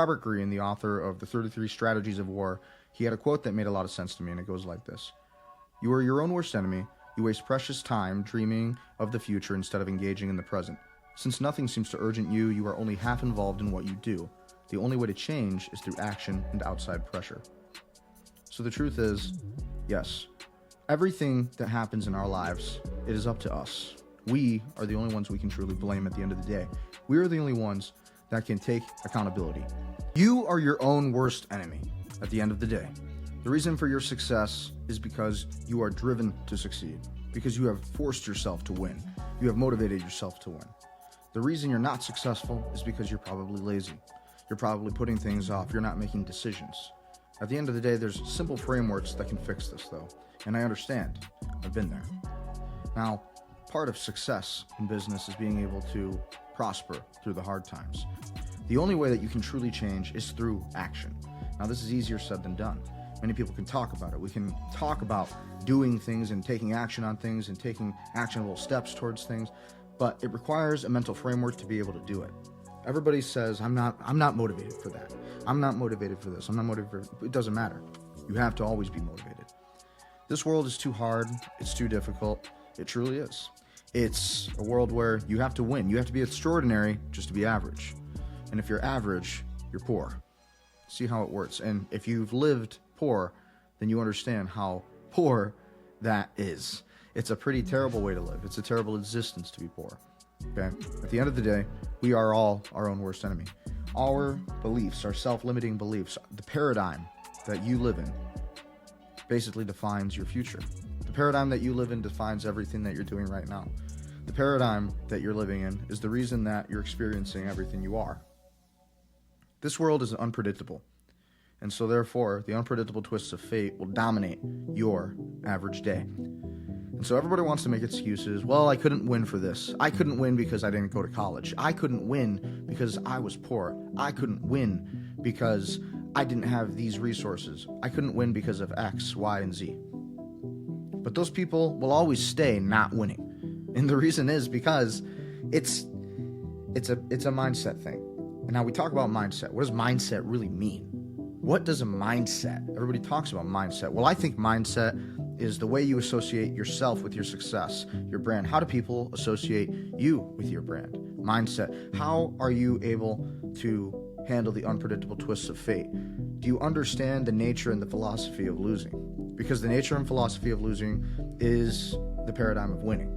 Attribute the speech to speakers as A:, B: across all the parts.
A: Robert Greene, the author of The 33 Strategies of War, he had a quote that made a lot of sense to me, and it goes like this. You are your own worst enemy. You waste precious time dreaming of the future instead of engaging in the present. Since nothing seems to urgent you, you are only half involved in what you do. The only way to change is through action and outside pressure. So the truth is, yes, everything that happens in our lives, it is up to us. We are the only ones we can truly blame at the end of the day. We are the only ones that can take accountability. You are your own worst enemy at the end of the day. The reason for your success is because you are driven to succeed, because you have forced yourself to win. You have motivated yourself to win. The reason you're not successful is because you're probably lazy. You're probably putting things off. You're not making decisions. At the end of the day, there's simple frameworks that can fix this, though. And I understand. I've been there. Now, part of success in business is being able to prosper through the hard times. The only way that you can truly change is through action. Now, this is easier said than done. Many people can talk about it. We can talk about doing things and taking action on things and taking actionable steps towards things, but it requires a mental framework to be able to do it. Everybody says, I'm not motivated for that. I'm not motivated for this. I'm not motivated for... It doesn't matter. You have to always be motivated. This world is too hard. It's too difficult. It truly is. It's a world where you have to win. You have to be extraordinary just to be average. And if you're average, you're poor. See how it works. And if you've lived poor, then you understand how poor that is. It's a pretty terrible way to live. It's a terrible existence to be poor. Okay? At the end of the day, we are all our own worst enemy. Our beliefs, our self-limiting beliefs, the paradigm that you live in basically defines your future. The paradigm that you live in defines everything that you're doing right now. The paradigm that you're living in is the reason that you're experiencing everything you are. This world is unpredictable, and so therefore, the unpredictable twists of fate will dominate your average day. And so everybody wants to make excuses. Well, I couldn't win for this. I couldn't win because I didn't go to college. I couldn't win because I was poor. I couldn't win because I didn't have these resources. I couldn't win because of X, Y, and Z. But those people will always stay not winning. And the reason is because it's a mindset thing. And now we talk about mindset. What does mindset really mean? What does a mindset? Everybody talks about mindset. Well, I think mindset is the way you associate yourself with your success, your brand. How do people associate you with your brand? Mindset. How are you able to handle the unpredictable twists of fate? Do you understand the nature and the philosophy of losing? Because the nature and philosophy of losing is the paradigm of winning.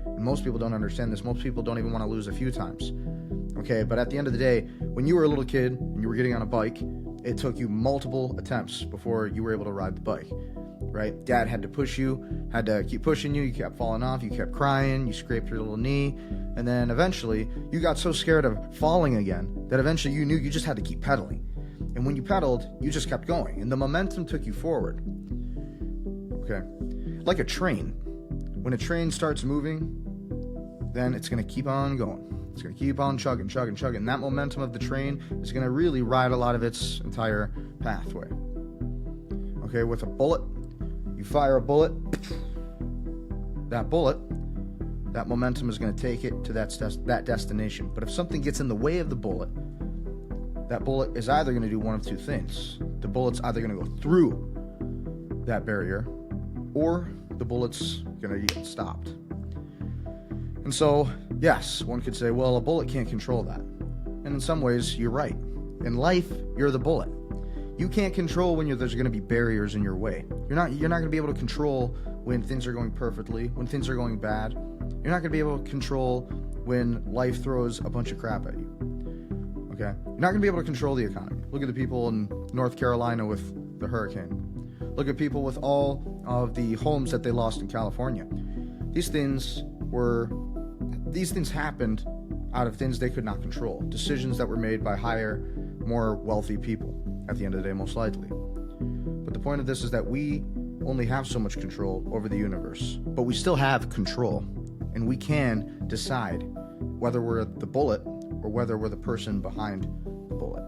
A: And most people don't understand this. Most people don't even want to lose a few times. Okay, but at the end of the day, when you were a little kid and you were getting on a bike, it took you multiple attempts before you were able to ride the bike, right? Dad had to push you, had to keep pushing you, you kept falling off, you kept crying, you scraped your little knee, and then eventually you got so scared of falling again that eventually you knew you just had to keep pedaling. And when you pedaled, you just kept going, and the momentum took you forward. Okay, like a train. When a train starts moving, then it's going to keep on going. It's going to keep on chugging. And that momentum of the train is going to really ride a lot of its entire pathway. Okay, with a bullet, you fire a bullet. That bullet, that momentum is going to take it to that destination. But if something gets in the way of the bullet, that bullet is either going to do one of two things. The bullet's either going to go through that barrier, or the bullet's going to get stopped. And so, yes, one could say, well, a bullet can't control that. And in some ways, you're right. In life, you're the bullet. You can't control when there's going to be barriers in your way. You're not going to be able to control when things are going perfectly, when things are going bad. You're not going to be able to control when life throws a bunch of crap at you. Okay? You're not going to be able to control the economy. Look at the people in North Carolina with the hurricane. Look at people with all of the homes that they lost in California. These things happened out of things they could not control. Decisions that were made by higher, more wealthy people at the end of the day, most likely. But the point of this is that we only have so much control over the universe, but we still have control, and we can decide whether we're the bullet or whether we're the person behind the bullet.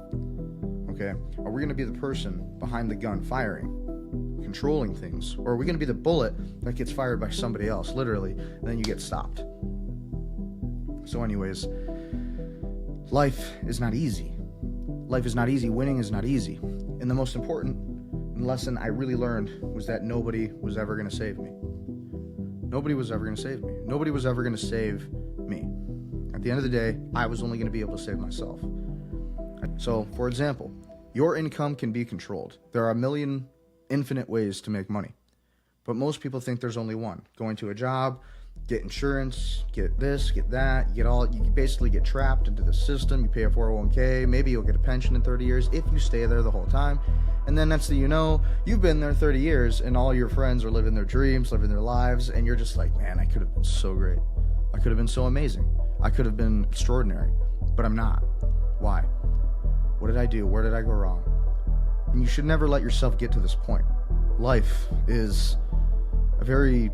A: Okay? Are we going to be the person behind the gun firing, controlling things, or are we going to be the bullet that gets fired by somebody else, literally, and then you get stopped? So anyways, life is not easy. Life is not easy. Winning is not easy. And the most important lesson I really learned was that nobody was ever going to save me. Nobody was ever going to save me. Nobody was ever going to save me. At the end of the day, I was only going to be able to save myself. So, for example, your income can be controlled. There are a million infinite ways to make money. But most people think there's only one. Going to a job, get insurance, get this, get that, you basically get trapped into the system. You pay a 401k, maybe you'll get a pension in 30 years if you stay there the whole time. And then next thing you know, you've been there 30 years and all your friends are living their dreams, living their lives, and you're just like, man, I could have been so great. I could have been so amazing. I could have been extraordinary, but I'm not. Why? What did I do? Where did I go wrong? And you should never let yourself get to this point. Life is a very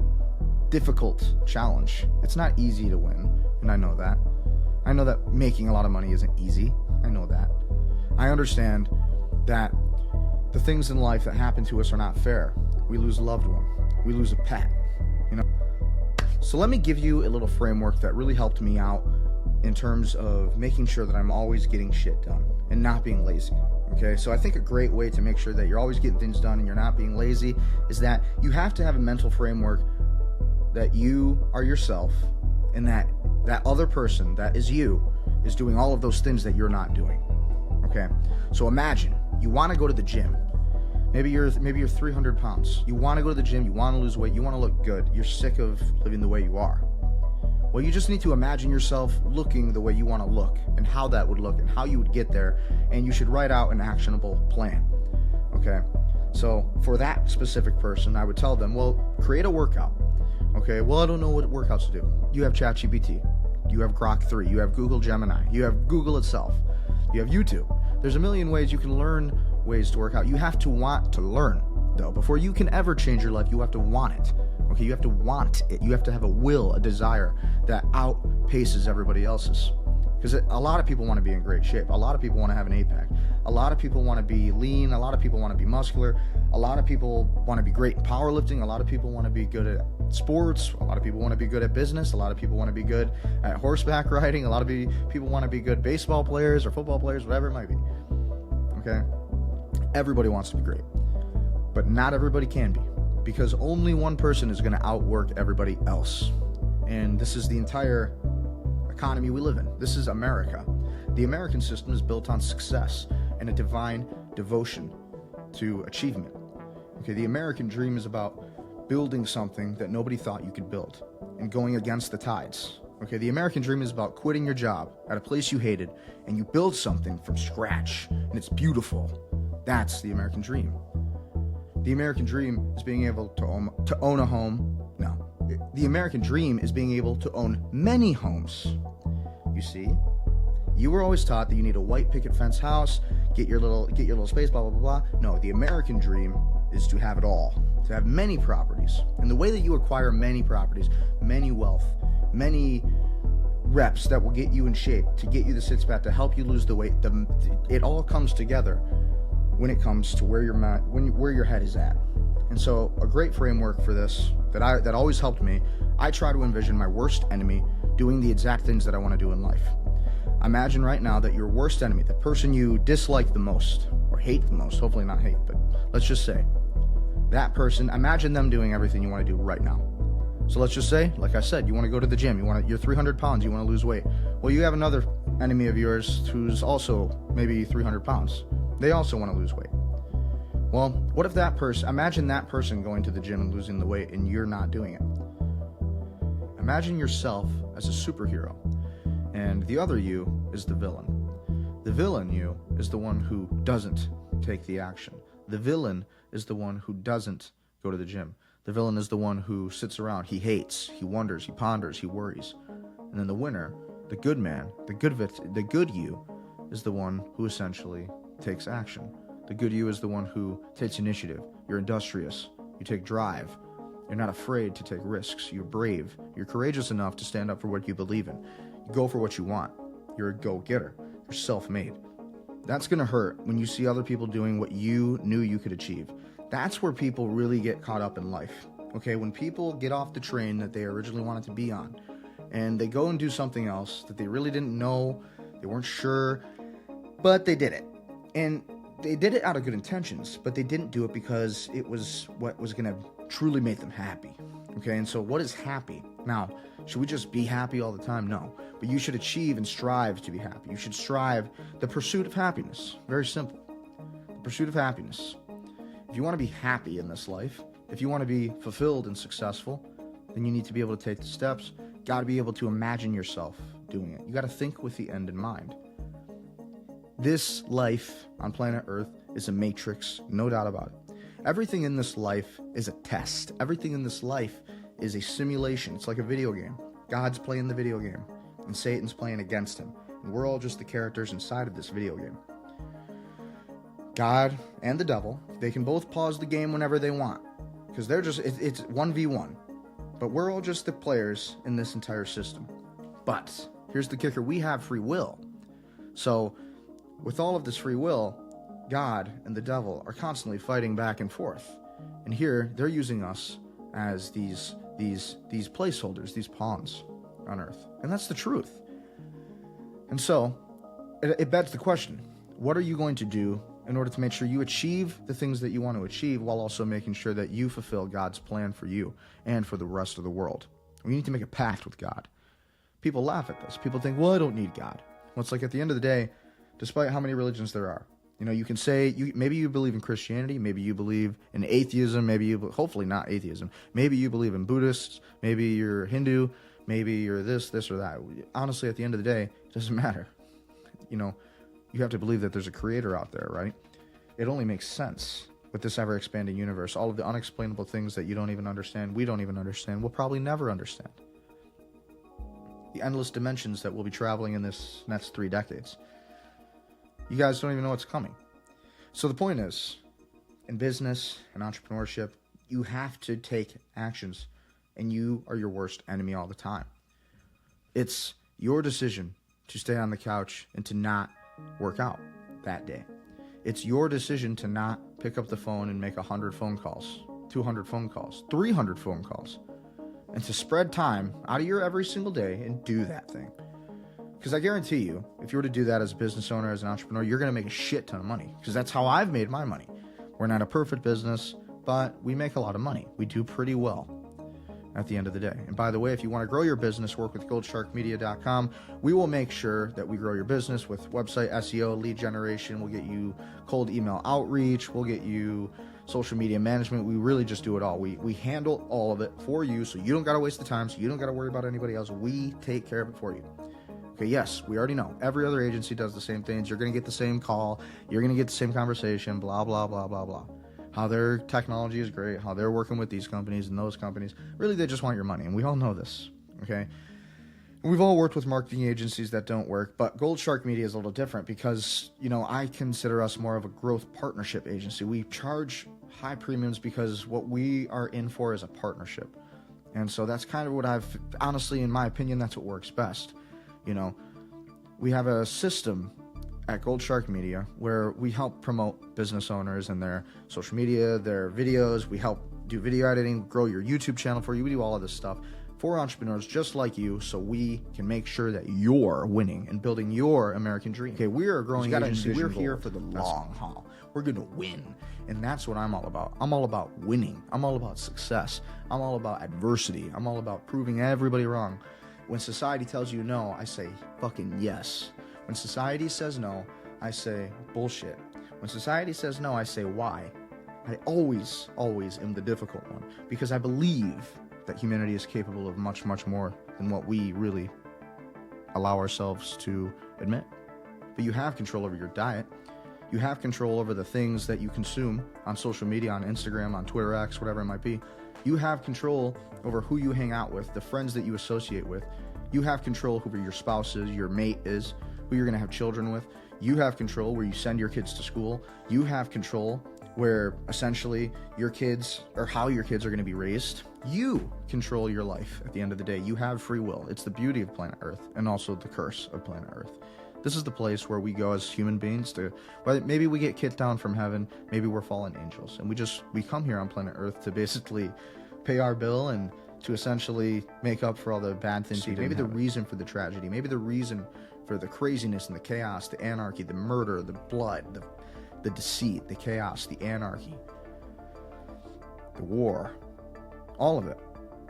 A: difficult challenge. It's not easy to win, and I know that. I know that making a lot of money isn't easy. I know that. I understand that the things in life that happen to us are not fair. We lose a loved one. We lose a pet, you know. So let me give you a little framework that really helped me out in terms of making sure that I'm always getting shit done and not being lazy. Okay, so I think a great way to make sure that you're always getting things done and you're not being lazy is that you have to have a mental framework that you are yourself and that other person that is you is doing all of those things that you're not doing. Okay, so imagine you want to go to the gym. Maybe you're 300 pounds. You want to go to the gym, you want to lose weight, you want to look good. You're sick of living the way you are. Well, you just need to imagine yourself looking the way you want to look and how that would look and how you would get there, and you should write out an actionable plan. Okay, so for that specific person, I would tell them, well, create a workout. Okay, well, I don't know what workouts to do. You have ChatGPT, you have Grok 3, you have Google Gemini, you have Google itself, you have YouTube. There's a million ways you can learn ways to work out. You have to want to learn, though. Before you can ever change your life, you have to want it. Okay, you have to want it. You have to have a will, a desire that outpaces everybody else's. Because a lot of people want to be in great shape. A lot of people want to have an eight-pack. A lot of people want to be lean. A lot of people want to be muscular. A lot of people want to be great in powerlifting. A lot of people want to be good at sports. A lot of people want to be good at business. A lot of people want to be good at horseback riding. A lot of people want to be good baseball players or football players, whatever it might be. Okay? Everybody wants to be great. But not everybody can be. Because only one person is going to outwork everybody else. And this is the entire economy we live in. This is America. The American system is built on success and a divine devotion to achievement. Okay, the American dream is about building something that nobody thought you could build and going against the tides. Okay, the American dream is about quitting your job at a place you hated and you build something from scratch and it's beautiful. That's the American dream. The American dream is being able to own a home. No. The American dream is being able to own many homes. You see? You were always taught that you need a white picket fence house, get your little space, blah, blah, blah, blah. No, the American dream is to have it all, to have many properties. And the way that you acquire many properties, many wealth, many reps that will get you in shape, to get you the six pack, to help you lose the weight, it all comes together when it comes to where your head is at. And so a great framework for this that always helped me, I try to envision my worst enemy doing the exact things that I want to do in life. Imagine right now that your worst enemy, the person you dislike the most or hate the most, hopefully not hate, but let's just say that person, imagine them doing everything you want to do right now. So let's just say, like I said, you want to go to the gym, you're 300 pounds, you want to lose weight. Well, you have another enemy of yours who's also maybe 300 pounds. They also want to lose weight. Well, what if imagine that person going to the gym and losing the weight and you're not doing it. Imagine yourself as a superhero and the other you is the villain. The villain you is the one who doesn't take the action. The villain is the one who doesn't go to the gym. The villain is the one who sits around, he hates, he wonders, he ponders, he worries. And then the winner, the good man, the good you is the one who essentially takes action. The good you is the one who takes initiative. You're industrious. You take drive. You're not afraid to take risks. You're brave. You're courageous enough to stand up for what you believe in. You go for what you want. You're a go-getter. You're self-made. That's going to hurt when you see other people doing what you knew you could achieve. That's where people really get caught up in life. Okay, when people get off the train that they originally wanted to be on and they go and do something else that they really didn't know, they weren't sure, but they did it. And they did it out of good intentions, but they didn't do it because it was what was going to truly make them happy. Okay, and so what is happy? Now, should we just be happy all the time? No. But you should achieve and strive to be happy. You should strive the pursuit of happiness. Very simple. The pursuit of happiness. If you want to be happy in this life, if you want to be fulfilled and successful, then you need to be able to take the steps. Got to be able to imagine yourself doing it. You got to think with the end in mind. This life on planet Earth is a matrix, no doubt about it. Everything in this life is a test. Everything in this life is a simulation. It's like a video game. God's playing the video game, and Satan's playing against him. And we're all just the characters inside of this video game. God and the devil, they can both pause the game whenever they want, because they're just, it's 1v1. But we're all just the players in this entire system. But here's the kicker. We have free will. So with all of this free will, God and the devil are constantly fighting back and forth. And here, they're using us as these placeholders, these pawns on Earth. And that's the truth. And so, it begs the question, what are you going to do in order to make sure you achieve the things that you want to achieve while also making sure that you fulfill God's plan for you and for the rest of the world? We need to make a pact with God. People laugh at this. People think, well, I don't need God. Well, it's like at the end of the day, despite how many religions there are, you can say, maybe you believe in Christianity, maybe you believe in atheism, hopefully not atheism, maybe you believe in Buddhists, maybe you're Hindu, maybe you're this or that. Honestly, at the end of the day, it doesn't matter. You have to believe that there's a creator out there, right? It only makes sense with this ever-expanding universe. All of the unexplainable things that you don't even understand, we don't even understand, we'll probably never understand. The endless dimensions that we'll be traveling in this next 3 decades. You guys don't even know what's coming. So the point is, in business and entrepreneurship, you have to take actions, and you are your worst enemy all the time. It's your decision to stay on the couch and to not work out that day. It's your decision to not pick up the phone and make 100 phone calls, 200 phone calls, 300 phone calls, and to spread time out of your every single day and do that thing. Because I guarantee you, if you were to do that as a business owner, as an entrepreneur, you're going to make a shit ton of money. Because that's how I've made my money. We're not a perfect business, but we make a lot of money. We do pretty well at the end of the day. And by the way, if you want to grow your business, work with goldsharkmedia.com. We will make sure that we grow your business with website SEO, lead generation. We'll get you cold email outreach. We'll get you social media management. We really just do it all. We handle all of it for you, so you don't got to waste the time, so you don't got to worry about anybody else. We take care of it for you. Okay, yes, we already know. Every other agency does the same things. You're going to get the same call. You're going to get the same conversation, blah, blah, blah, blah, blah. How their technology is great, how they're working with these companies and those companies. Really, they just want your money, and we all know this, okay? And we've all worked with marketing agencies that don't work, but Gold Shark Media is a little different because, I consider us more of a growth partnership agency. We charge high premiums because what we are in for is a partnership. And so that's kind of what honestly, in my opinion, that's what works best. We have a system at Gold Shark Media where we help promote business owners and their social media, their videos. We help do video editing, grow your YouTube channel for you. We do all of this stuff for entrepreneurs just like you, so we can make sure that you're winning and building your American dream. Okay, we are a growing agency. We're here for the long haul. We're going to win. And that's what I'm all about. I'm all about winning. I'm all about success. I'm all about adversity. I'm all about proving everybody wrong. When society tells you no, I say fucking yes. When society says no, I say bullshit. When society says no, I say why. I always am the difficult one because I believe that humanity is capable of much, much more than what we really allow ourselves to admit. But you have control over your diet. You have control over the things that you consume on social media, on Instagram, on Twitter X, whatever it might be. You have control over who you hang out with, the friends that you associate with. You have control over your spouse is, your mate is, who you're going to have children with. You have control where you send your kids to school. You have control where essentially your kids or how your kids are going to be raised. You control your life at the end of the day. You have free will. It's the beauty of planet Earth and also the curse of planet Earth. This is the place where we go as human beings to, well, maybe we get kicked down from heaven, maybe we're fallen angels, and we come here on planet Earth to basically pay our bill and to essentially make up for all the bad things. Maybe the reason for the tragedy, maybe the reason for the craziness and the chaos, the anarchy, the murder, the blood, the deceit, the chaos, the anarchy, the war, all of it.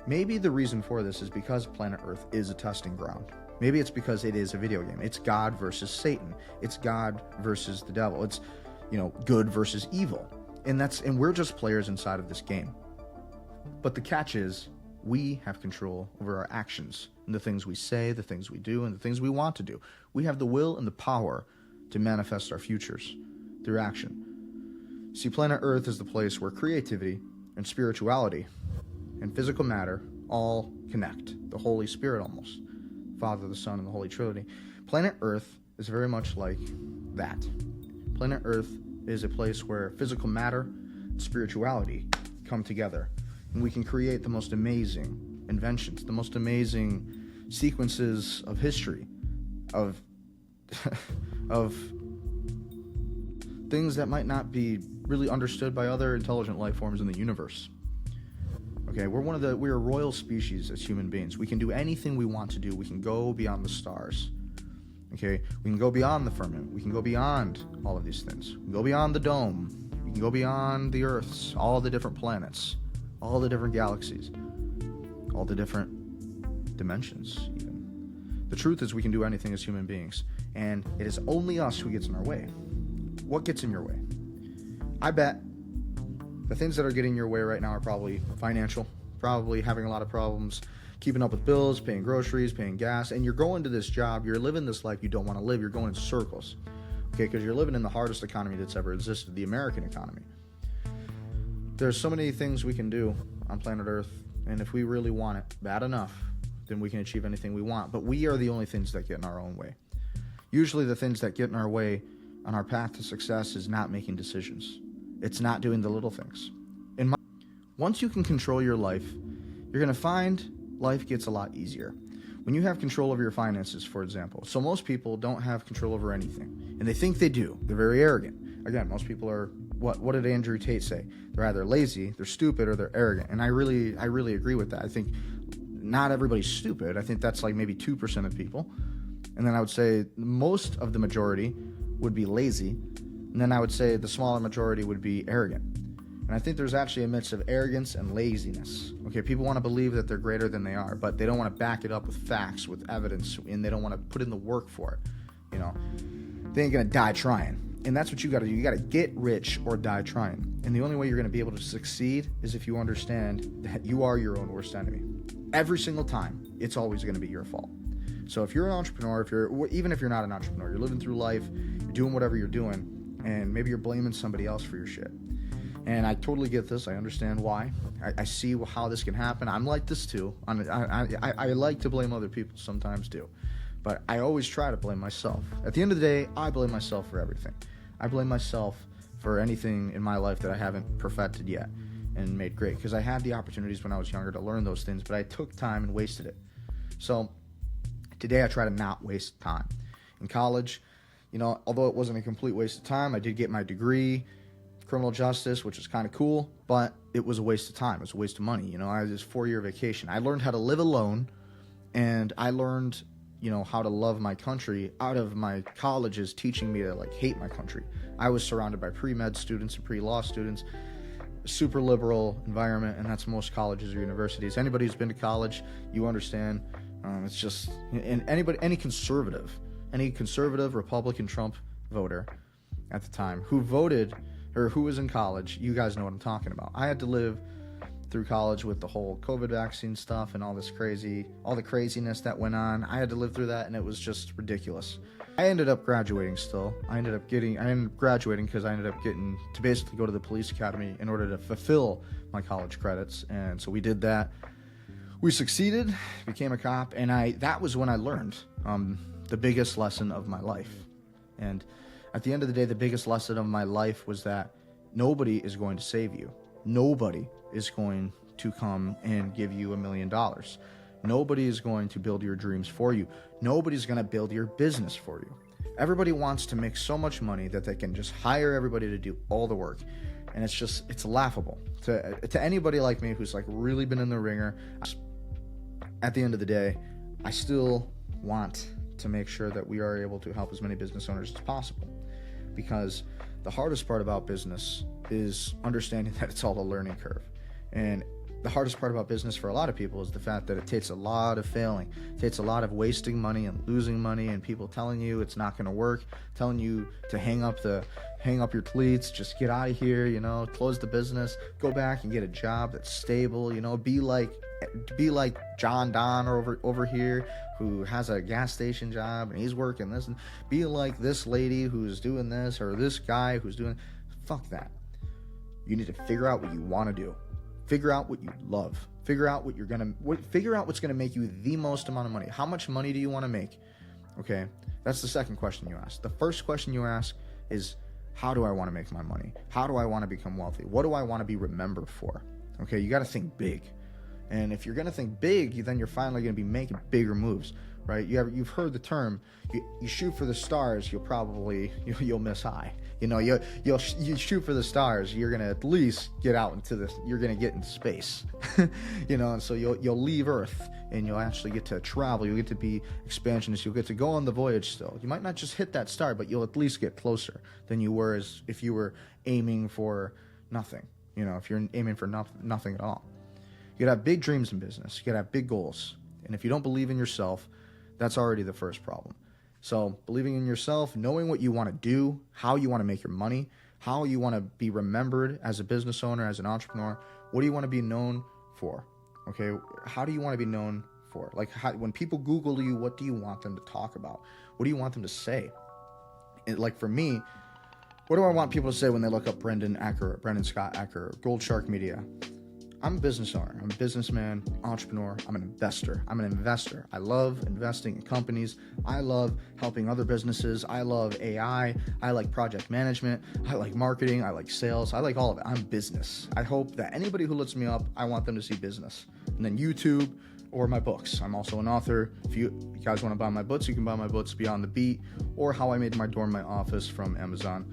A: Maybe the reason for this is because planet Earth is a testing ground. Maybe it's because it is a video game. It's God versus Satan. It's God versus the devil. It's, good versus evil. And we're just players inside of this game. But the catch is, we have control over our actions and the things we say, the things we do, and the things we want to do. We have the will and the power to manifest our futures through action. See, planet Earth is the place where creativity and spirituality and physical matter all connect. The Holy Spirit almost. Father, the Son, and the Holy Trinity. Planet Earth is very much like that. Planet Earth is a place where physical matter and spirituality come together. And we can create the most amazing inventions, the most amazing sequences of history, of things that might not be really understood by other intelligent life forms in the universe. Okay, we're a royal species as human beings. We can do anything we want to do. We can go beyond the stars. Okay, we can go beyond the firmament. We can go beyond all of these things. We can go beyond the dome. We can go beyond the Earths, all the different planets, all the different galaxies, all the different dimensions even. The truth is we can do anything as human beings, and it is only us who gets in our way. What gets in your way? I bet the things that are getting your way right now are probably financial, probably having a lot of problems keeping up with bills, paying groceries, paying gas, and you're going to this job, you're living this life you don't want to live, you're going in circles, okay, because you're living in the hardest economy that's ever existed, the American economy. There's so many things we can do on planet Earth, and if we really want it bad enough, then we can achieve anything we want, but we are the only things that get in our own way. Usually the things that get in our way on our path to success is not making decisions. It's not doing the little things. Once you can control your life, you're going to find life gets a lot easier. When you have control over your finances, for example. So most people don't have control over anything, and they think they do. They're very arrogant. Again, most people are, what did Andrew Tate say? They're either lazy, they're stupid, or they're arrogant. And I really agree with that. I think not everybody's stupid. I think that's like maybe 2% of people. And then I would say most of the majority would be lazy. And then I would say the smaller majority would be arrogant. And I think there's actually a mix of arrogance and laziness. Okay, people want to believe that they're greater than they are, but they don't want to back it up with facts, with evidence, and they don't want to put in the work for it. They ain't going to die trying. And that's what you got to do. You got to get rich or die trying. And the only way you're going to be able to succeed is if you understand that you are your own worst enemy. Every single time, it's always going to be your fault. So if you're an entrepreneur, even if you're not an entrepreneur, you're living through life, you're doing whatever you're doing, and maybe you're blaming somebody else for your shit. And I totally get this. I understand why. I see how this can happen. I'm like this too. I like to blame other people sometimes too. But I always try to blame myself. At the end of the day, I blame myself for everything. I blame myself for anything in my life that I haven't perfected yet and made great. Because I had the opportunities when I was younger to learn those things, but I took time and wasted it. So today I try to not waste time. In college, although it wasn't a complete waste of time, I did get my degree, criminal justice, which is kind of cool, but it was a waste of time. It was a waste of money. I had this 4-year vacation. I learned how to live alone, and I learned, how to love my country out of my colleges teaching me to hate my country. I was surrounded by pre-med students and pre-law students, super liberal environment, and that's most colleges or universities. Anybody who's been to college, you understand. It's just, and any conservative Republican Trump voter at the time who voted or who was in college, you guys know what I'm talking about. I had to live through college with the whole COVID vaccine stuff and all the craziness that went on. I had to live through that, and it was just ridiculous. I ended up graduating still. I ended up graduating because I ended up getting to basically go to the police academy in order to fulfill my college credits, and so we did that. We succeeded, became a cop, and that was when I learned the biggest lesson of my life. And at the end of the day, the biggest lesson of my life was that nobody is going to save you. Nobody is going to come and give you $1 million. Nobody is going to build your dreams for you. Nobody's going to build your business for you. Everybody wants to make so much money that they can just hire everybody to do all the work. And it's laughable to anybody like me who's really been in the ringer. At the end of the day, I still want to make sure that we are able to help as many business owners as possible, because The hardest part about business is understanding that it's all a learning curve. And the hardest part about business for a lot of people is the fact that it takes a lot of failing. It takes a lot of wasting money and losing money, and people telling you it's not going to work, telling you to hang up your cleats, just get out of here, close the business, go back and get a job that's stable, be like John Don over here who has a gas station job and he's working this, and be like this lady who's doing this, or this guy who's doing. Fuck that. You need to figure out what you want to do. Figure out what you love. Figure out figure out what's gonna make you the most amount of money. How much money do you want to make? Okay, that's the second question you ask. The first question you ask is, how do I want to make my money? How do I want to become wealthy? What do I want to be remembered for? Okay, you got to think big. And if you're going to think big, then you're finally going to be making bigger moves, right? You've heard the term, you shoot for the stars, you'll miss high. You shoot for the stars, you're going to at least get out into this, you're going to get into space, and so you'll leave Earth and you'll actually get to travel, you'll get to be expansionist, you'll get to go on the voyage still. You might not just hit that star, but you'll at least get closer than you were as if you were aiming for nothing, if you're aiming for nothing at all. You gotta have big dreams in business. You gotta have big goals. And if you don't believe in yourself, that's already the first problem. So believing in yourself, knowing what you want to do, how you want to make your money, how you want to be remembered as a business owner, as an entrepreneur. What do you want to be known for? Okay, how do you want to be known for? Like, when people Google you, what do you want them to talk about? What do you want them to say? Like for me, what do I want people to say when they look up Brendan Ecker, Brendan Scott Ecker, Gold Shark Media? I'm a business owner. I'm a businessman, entrepreneur. I'm an investor. I love investing in companies. I love helping other businesses. I love AI. I like project management. I like marketing. I like sales. I like all of it. I'm business. I hope that anybody who looks me up, I want them to see business. And then YouTube or my books. I'm also an author. If you guys want to buy my books, you can buy my books, Beyond the Beat, or How I Made My Door in My Office from Amazon.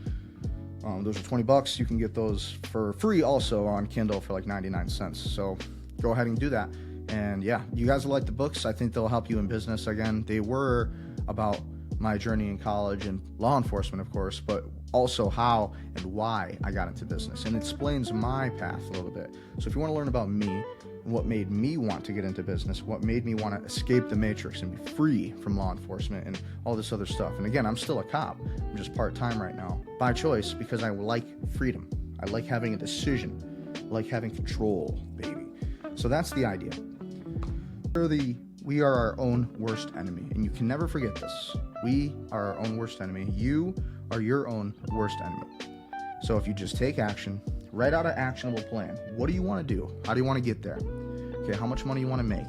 A: Those are $20. You can get those for free also on Kindle for like 99 cents. So go ahead and do that. And yeah, you guys will like the books. I think they'll help you in business. Again, they were about my journey in college and law enforcement, of course, but also how and why I got into business. And it explains my path a little bit. So if you want to learn about me, what made me want to get into business, what made me want to escape the matrix and be free from law enforcement and all this other stuff. And again, I'm still a cop. I'm just part-time right now by choice because I like freedom. I like having a decision. I like having control, baby. So that's the idea. We are our own worst enemy, and you can never forget this. We are our own worst enemy. You are your own worst enemy. So if you just take action, write out an actionable plan. What do you want to do? How do you want to get there? Okay, how much money you want to make?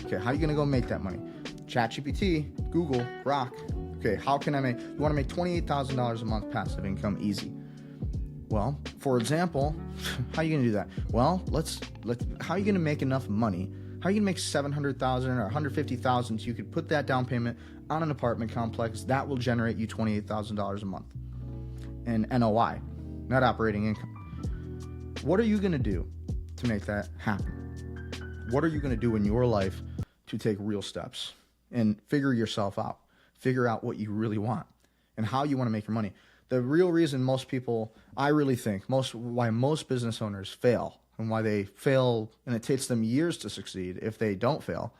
A: Okay, how are you going to go make that money? ChatGPT, Google, Grok. Okay, how can I make? You want to make $28,000 a month passive income easy. Well, for example, how are you going to do that? Well, how are you going to make enough money? How are you going to make $700,000 or $150,000 so you could put that down payment on an apartment complex that will generate you $28,000 a month in NOI, net operating income? What are you going to do to make that happen? What are you going to do in your life to take real steps and figure yourself out? Figure out what you really want and how you want to make your money. The real reason most people, I really think, why most business owners fail and why they fail, and it takes them years to succeed if they don't fail,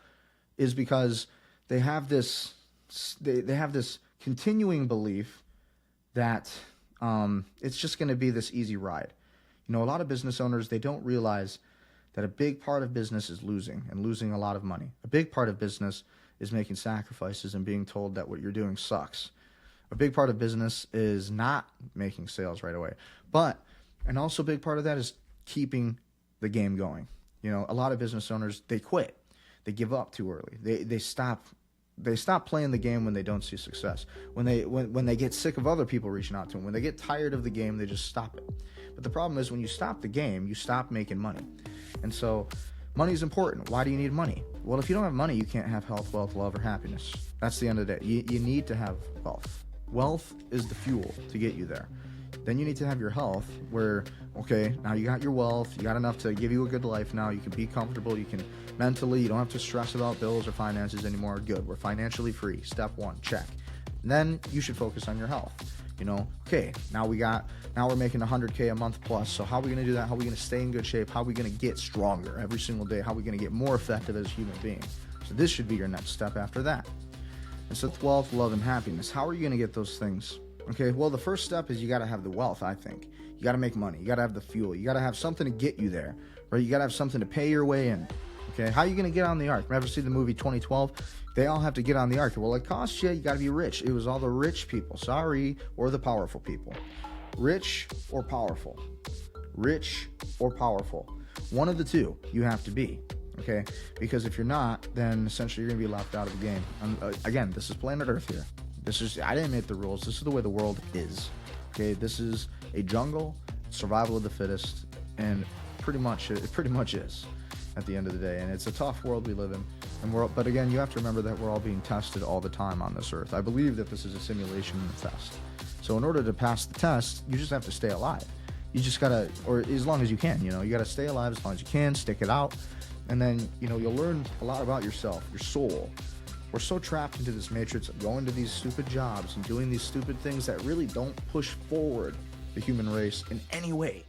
A: is because they have this continuing belief that it's just going to be this easy ride. A lot of business owners, they don't realize that a big part of business is losing a lot of money. A big part of business is making sacrifices and being told that what you're doing sucks. A big part of business is not making sales right away. And also a big part of that is keeping the game going. A lot of business owners, they quit. They give up too early. They stop playing the game when they don't see success. When they get sick of other people reaching out to them, when they get tired of the game, they just stop it. But the problem is when you stop the game, you stop making money. And so money is important. Why do you need money? Well, if you don't have money, you can't have health, wealth, love, or happiness. That's the end of the day. You need to have wealth. Wealth is the fuel to get you there. Then you need to have your health where, okay, now you got your wealth, you got enough to give you a good life now, you can be comfortable, you can mentally, you don't have to stress about bills or finances anymore. Good, we're financially free. Step one, check. And then you should focus on your health. You know, okay, now we're making 100K a month plus. So how are we going to do that? How are we going to stay in good shape? How are we going to get stronger every single day? How are we going to get more effective as a human being? So this should be your next step after that. And so wealth, love, and happiness. How are you going to get those things? Okay, well, the first step is you got to have the wealth, I think. You got to make money. You got to have the fuel. You got to have something to get you there, right? You got to have something to pay your way in. Okay, how are you going to get on the ark? Remember see the movie 2012? They all have to get on the ark. Well, it costs you. You got to be rich. It was all the rich people, sorry, or the powerful people. Rich or powerful. Rich or powerful. One of the two you have to be. Okay, because if you're not, then essentially you're going to be left out of the game. Again, this is planet Earth here. I didn't make the rules. This is the way the world is. Okay, this is a jungle, survival of the fittest, and it pretty much is at the end of the day. And it's a tough world we live in. But again, you have to remember that we're all being tested all the time on this earth. I believe that this is a simulation and a test. So in order to pass the test, you just have to stay alive. You just gotta, or as long as you can, you gotta stay alive as long as you can, stick it out. And then, you'll learn a lot about yourself, your soul. We're so trapped into this matrix of going to these stupid jobs and doing these stupid things that really don't push forward the human race in any way.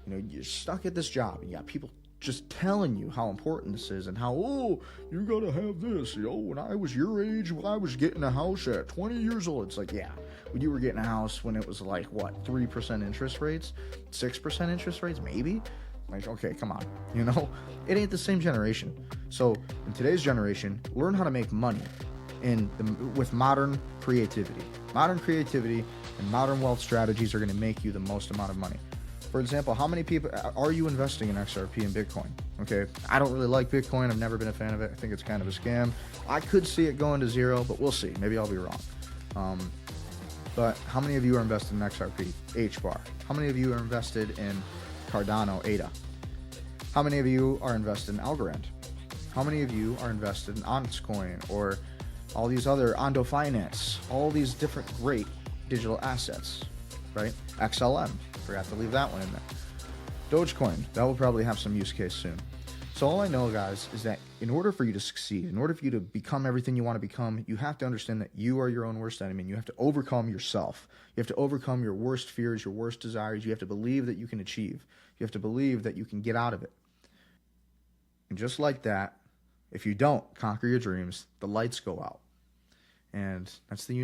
A: You're stuck at this job and you got people just telling you how important this is and how, you gotta have this. When I was your age, when I was getting a house at 20 years old, it's like, yeah, when you were getting a house when it was like, what, 3% interest rates, 6% interest rates, maybe? Like, okay, come on, it ain't the same generation. So in today's generation, learn how to make money with modern creativity. Modern creativity and modern wealth strategies are going to make you the most amount of money. For example, how many people are you investing in XRP and Bitcoin? Okay, I don't really like Bitcoin. I've never been a fan of it. I think it's kind of a scam. I could see it going to zero, but we'll see. Maybe I'll be wrong. But how many of you are invested in XRP, HBAR? How many of you are invested in Cardano, ADA? How many of you are invested in Algorand? How many of you are invested in Onyxcoin or all these other Ondo Finance, all these different great digital assets, right? XLM, forgot to leave that one in there. Dogecoin, that will probably have some use case soon. So all I know, guys, is that in order for you to succeed, in order for you to become everything you want to become, you have to understand that you are your own worst enemy and you have to overcome yourself. You have to overcome your worst fears, your worst desires. You have to believe that you can achieve. You have to believe that you can get out of it. And just like that, if you don't conquer your dreams, the lights go out. And that's the